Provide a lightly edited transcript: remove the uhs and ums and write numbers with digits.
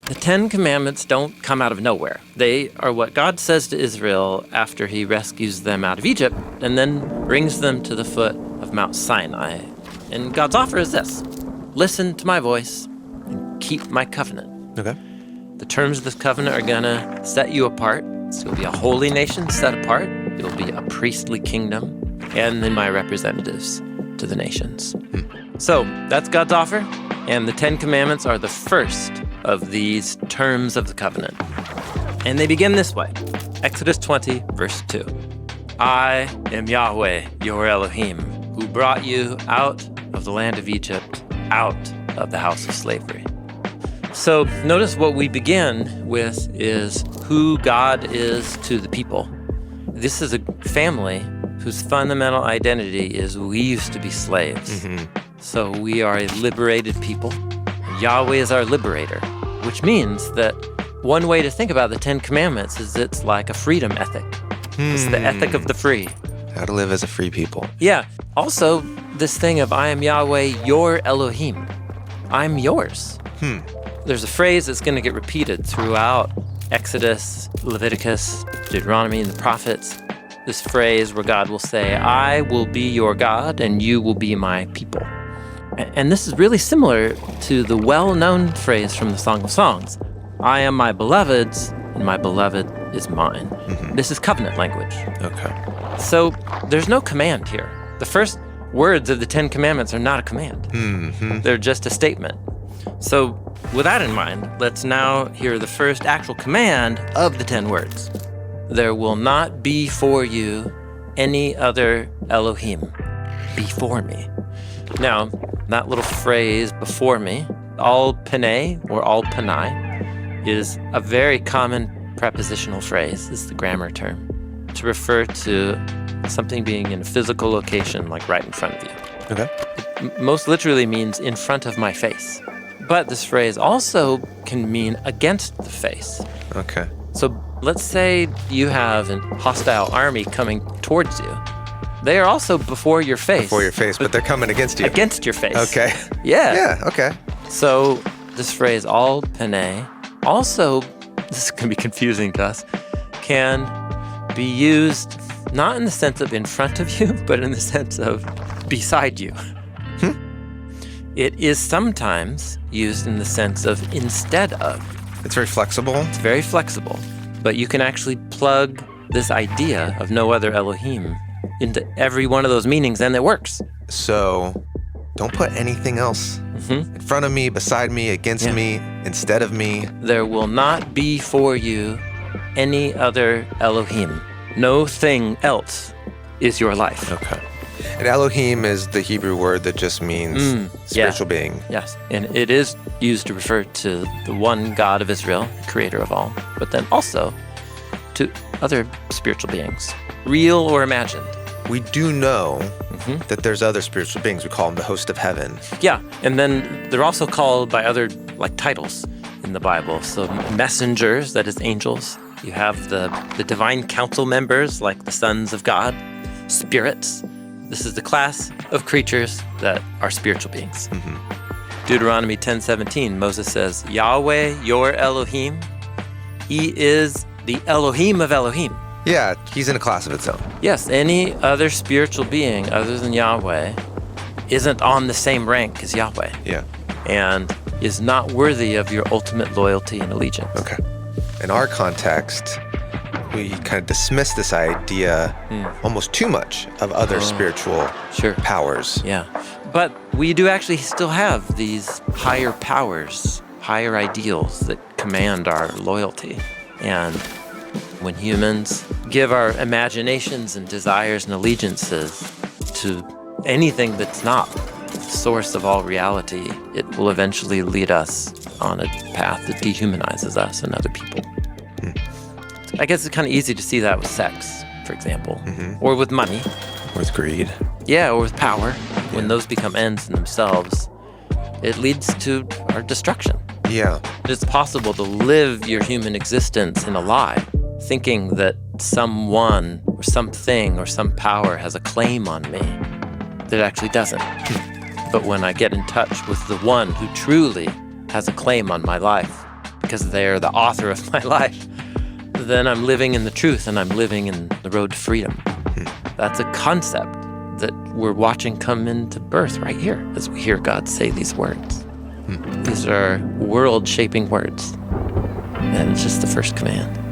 The Ten Commandments don't come out of nowhere. They are what God says to Israel after he rescues them out of Egypt and then brings them to the foot of Mount Sinai. And God's offer is this: listen to my voice and keep my covenant. Okay. The terms of this covenant are gonna set you apart. So you'll be a holy nation set apart. You'll be a priestly kingdom, and then my representatives to the nations. So that's God's offer, and the Ten Commandments are the first of these terms of the covenant. And they begin this way. Exodus 20, verse 2. I am Yahweh, your Elohim, who brought you out of the land of Egypt, out of the house of slavery. So notice what we begin with is who God is to the people. This is a family whose fundamental identity is we used to be slaves. So we are a liberated people. Yahweh is our liberator, which means that one way to think about the Ten Commandments is it's like a freedom ethic. It's the ethic of the free. How to live as a free people. Yeah. Also, this thing of I am Yahweh, your Elohim. I'm yours. There's a phrase that's going to get repeated throughout Exodus, Leviticus, Deuteronomy, and the prophets. This phrase where God will say, I will be your God and you will be my people. And this is really similar to the well-known phrase from the Song of Songs. I am my beloved's and my beloved is mine. This is covenant language. Okay. So there's no command here. The first words of the Ten Commandments are not a command. They're just a statement. So with that in mind, let's now hear the first actual command of the 10 words. There will not be for you any other Elohim before me. Now, that little phrase, before me, al panei or al panai, is a very common prepositional phrase. This is the grammar term to refer to something being in a physical location, like right in front of you. Okay. It most literally means in front of my face. But this phrase also can mean against the face. Okay. So let's say you have a hostile army coming towards you. They are also before your face. Before your face, but they're coming against you. Against your face. Okay. Yeah. Yeah, okay. So this phrase, al panei, also, this can be confusing to us, can be used not in the sense of in front of you, but in the sense of beside you. It is sometimes used in the sense of instead of. It's very flexible. It's very flexible, but you can actually plug this idea of no other Elohim into every one of those meanings, and it works. So don't put anything else in front of me, beside me, against me, instead of me. There will not be for you any other Elohim. No thing else is your life. Okay. And Elohim is the Hebrew word that just means spiritual being. Yes, and it is used to refer to the one God of Israel, creator of all, but then also to other spiritual beings, real or imagined. We do know that there's other spiritual beings. We call them the host of heaven. Yeah, and then they're also called by other titles in the Bible. So messengers, that is angels. You have the divine council members, like the sons of God, spirits. This is the class of creatures that are spiritual beings. Deuteronomy 10:17, Moses says, Yahweh, your Elohim, he is the Elohim of Elohim. Yeah, he's in a class of its own. Yes, any other spiritual being other than Yahweh isn't on the same rank as Yahweh. Yeah. And is not worthy of your ultimate loyalty and allegiance. Okay. In our context, we kind of dismiss this idea almost too much of other spiritual powers. Yeah. But we do actually still have these higher powers, higher ideals that command our loyalty. And when humans give our imaginations and desires and allegiances to anything that's not the source of all reality, it will eventually lead us on a path that dehumanizes us and other people. I guess it's kind of easy to see that with sex, for example, or with money. With greed. Yeah, or with power. When those become ends in themselves, it leads to our destruction. Yeah. It's possible to live your human existence in a lie, thinking that someone or something or some power has a claim on me that it actually doesn't. But when I get in touch with the one who truly has a claim on my life, because they're the author of my life, then I'm living in the truth and I'm living in the road to freedom. That's a concept that we're watching come into birth right here as we hear God say these words. These are world-shaping words. And it's just the first command.